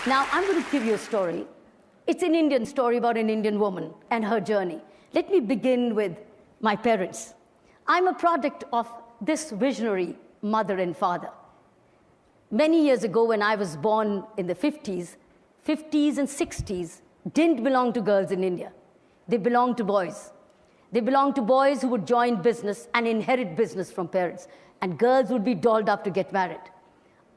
Now, I'm going to give you a story. It's an Indian story about an Indian woman and her journey. Let me begin with my parents. I'm a product of this visionary mother and father. Many years ago, when I was born in the 50s and 60s didn't belong to girls in India. They belonged to boys. They belonged to boys who would join business and inherit business from parents, and girls would be dolled up to get married.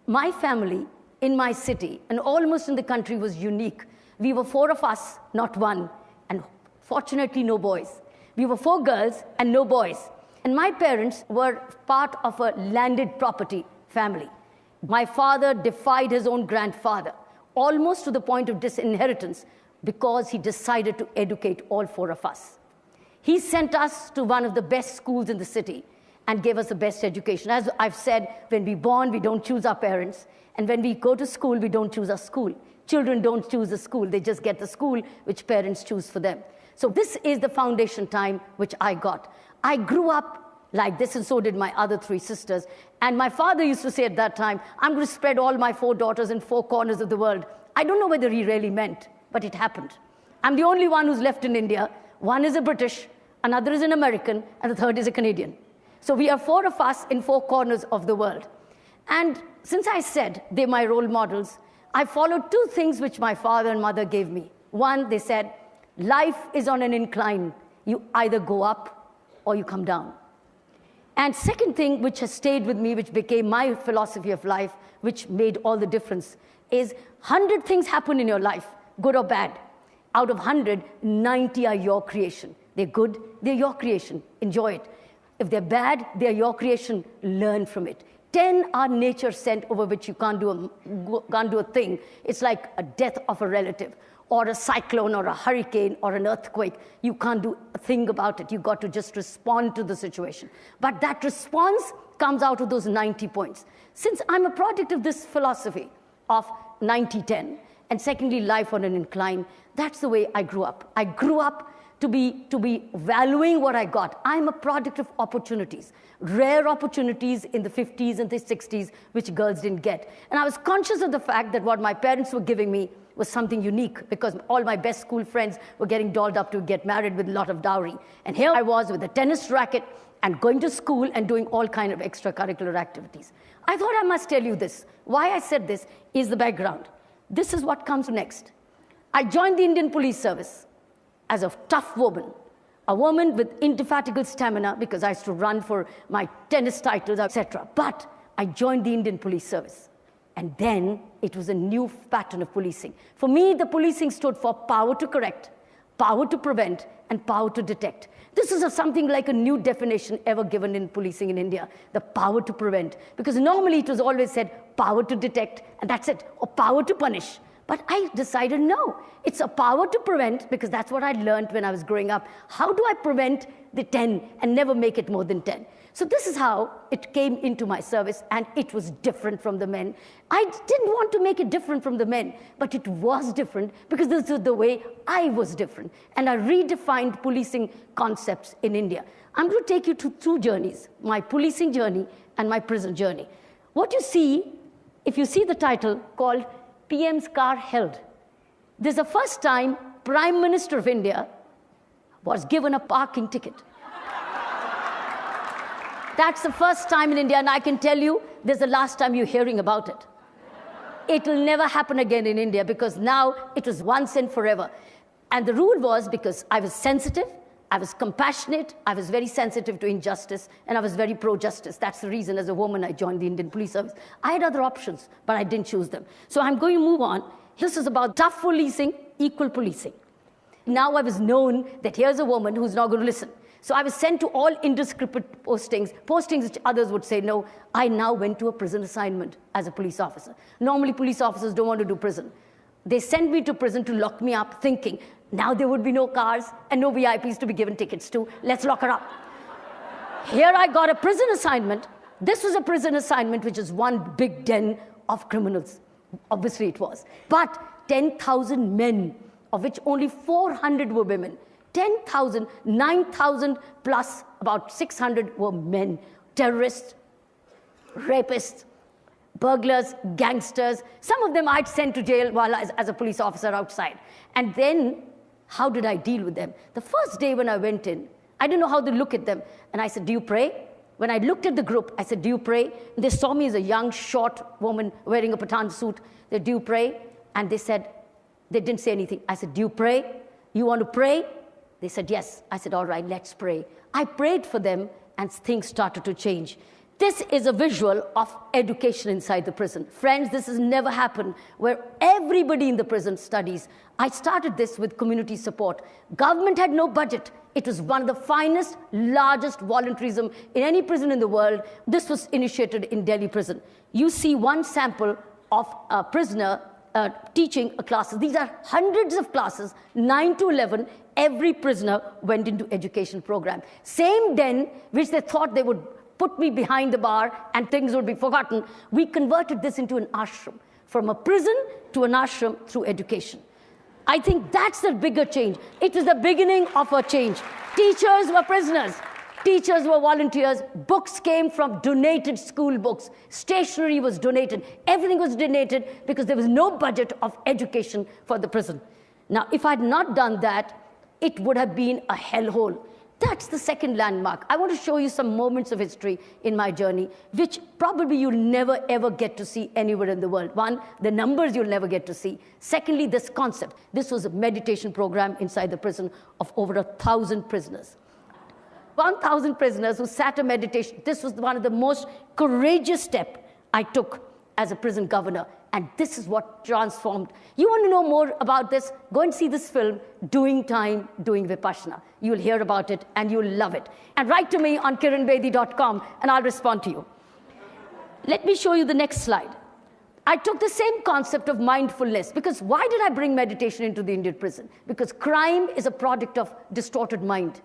My family in my city and almost in the country was unique. We were 4 of us, not one, and fortunately no boys. We were 4 girls and no boys. And my parents were part of a landed property family. My father defied his own grandfather, almost to the point of disinheritance, because he decided to educate all 4 of us. He sent us to one of the best schools in the city and gave us the best education. As I've said, when we're born, we don't choose our parents. And when we go to school, we don't choose our school. Children don't choose the school. They just get the school which parents choose for them. So this is the foundation time which I got. I grew up like this, and so did my other 3 sisters. And my father used to say at that time, I'm going to spread all my 4 daughters in 4 corners of the world. I don't know whether he really meant, but it happened. I'm the only one who's left in India. One is a British, another is an American, and the third is a Canadian. So we are 4 of us in 4 corners of the world. And since I said they're my role models, I followed 2 things which my father and mother gave me. One, they said, life is on an incline. You either go up or you come down. And second thing which has stayed with me, which became my philosophy of life, which made all the difference, is 100 things happen in your life, good or bad. Out of 100, 90 are your creation. They're good, they're your creation. Enjoy it. If they're bad, they're your creation. Learn from it. 10 are nature sent, over which you can't do a thing. It's like a death of a relative, or a cyclone, or a hurricane, or an earthquake. You can't do a thing about it. You've got to just respond to the situation. But that response comes out of those 90 points. Since I'm a product of this philosophy of 90-10, and secondly, life on an incline, that's the way I grew up. I grew up to be valuing what I got. I'm a product of opportunities, rare opportunities in the 50s and the 60s, which girls didn't get. And I was conscious of the fact that what my parents were giving me was something unique, because all my best school friends were getting dolled up to get married with a lot of dowry. And here I was with a tennis racket and going to school and doing all kinds of extracurricular activities. I thought I must tell you this. Why I said this is the background. This is what comes next. I joined the Indian Police Service as a tough woman, a woman with indefatigable stamina, because I used to run for my tennis titles, etc. But I joined the Indian Police Service. And then it was a new pattern of policing. For me, the policing stood for power to correct, power to prevent, and power to detect. This is something like a new definition ever given in policing in India, the power to prevent. Because normally it was always said power to detect, and that's it, or power to punish. But I decided, no, it's a power to prevent, because that's what I learned when I was growing up. How do I prevent the 10 and never make it more than 10? So this is how it came into my service, and it was different from the men. I didn't want to make it different from the men, but it was different, because this is the way I was different. And I redefined policing concepts in India. I'm going to take you to 2 journeys, my policing journey and my prison journey. What you see, if you see the title called PM's Car Held, this is the first time Prime Minister of India was given a parking ticket. That's the first time in India, and I can tell you, this is the last time you're hearing about it. It will never happen again in India, because now it was once and forever. And the rule was, because I was sensitive, I was compassionate, I was very sensitive to injustice, and I was very pro-justice. That's the reason, as a woman, I joined the Indian Police Service. I had other options, but I didn't choose them. So I'm going to move on. This is about tough policing, equal policing. Now I was known that here's a woman who's not going to listen. So I was sent to all indiscriminate postings which others would say no. I now went to a prison assignment as a police officer. Normally, police officers don't want to do prison. They sent me to prison to lock me up, thinking, now there would be no cars and no VIPs to be given tickets to. Let's lock her up. Here I got a prison assignment. This was a prison assignment, which is one big den of criminals. Obviously it was. But 10,000 men, of which only 400 were women. 10,000, 9,000 plus about 600 were men. Terrorists, rapists, burglars, gangsters. Some of them I'd send to jail while as a police officer outside. And then, how did I deal with them? The first day when I went in, I didn't know how to look at them. And I said, do you pray? When I looked at the group, I said, do you pray? And they saw me as a young, short woman wearing a Pathan suit. They said, do you pray? And they said, they didn't say anything. I said, do you pray? You want to pray? They said, yes. I said, all right, let's pray. I prayed for them, and things started to change. This is a visual of education inside the prison. Friends, this has never happened where everybody in the prison studies. I started this with community support. Government had no budget. It was one of the finest, largest volunteerism in any prison in the world. This was initiated in Delhi prison. You see one sample of a prisoner teaching a classes. These are hundreds of classes, 9 to 11. Every prisoner went into education program. Same den, which they thought they would put me behind the bar and things would be forgotten, we converted this into an ashram. From a prison to an ashram through education. I think that's the bigger change. It was the beginning of a change. Teachers were prisoners. Teachers were volunteers. Books came from donated school books. Stationery was donated. Everything was donated because there was no budget of education for the prison. Now, if I had not done that, it would have been a hellhole. That's the second landmark. I want to show you some moments of history in my journey, which probably you'll never, ever get to see anywhere in the world. One, the numbers you'll never get to see. Secondly, this concept. This was a meditation program inside the prison of over 1,000 prisoners. 1,000 prisoners who sat a meditation. This was one of the most courageous steps I took as a prison governor. And this is what transformed. You want to know more about this? Go and see this film, Doing Time, Doing Vipassana. You'll hear about it and you'll love it. And write to me on kiranbedi.com and I'll respond to you. Let me show you the next slide. I took the same concept of mindfulness because why did I bring meditation into the Indian prison? Because crime is a product of distorted mind.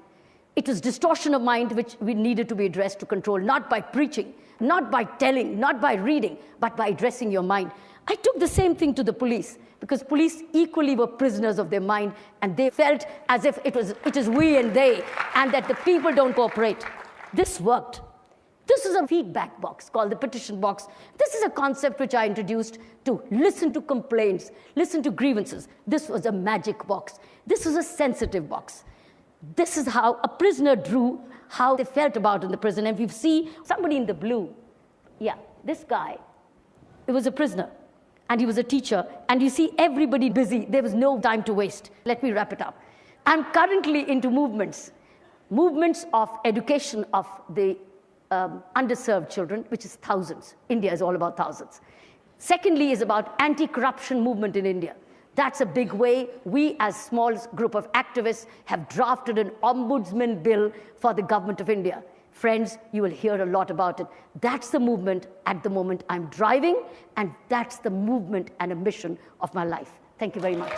It was distortion of mind which we needed to be addressed to control, not by preaching, not by telling, not by reading, but by addressing your mind. I took the same thing to the police because police equally were prisoners of their mind and they felt as if it is we and they and that the people don't cooperate. This worked. This is a feedback box called the petition box. This is a concept which I introduced to listen to complaints, listen to grievances. This was a magic box. This was a sensitive box. This is how a prisoner drew how they felt about in the prison. And if you see somebody in the blue, yeah, this guy, it was a prisoner. And he was a teacher, and you see everybody busy. There was no time to waste. Let me wrap it up. I'm currently into movements of education of the underserved children, which is thousands. India is all about thousands. Secondly is about anti-corruption movement in India. That's a big way. We, as a small group of activists, have drafted an ombudsman bill for the government of India. Friends, you will hear a lot about it. That's the movement at the moment I'm driving, and that's the movement and a mission of my life. Thank you very much.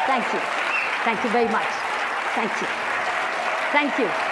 Thank you. Thank you very much. Thank you. Thank you.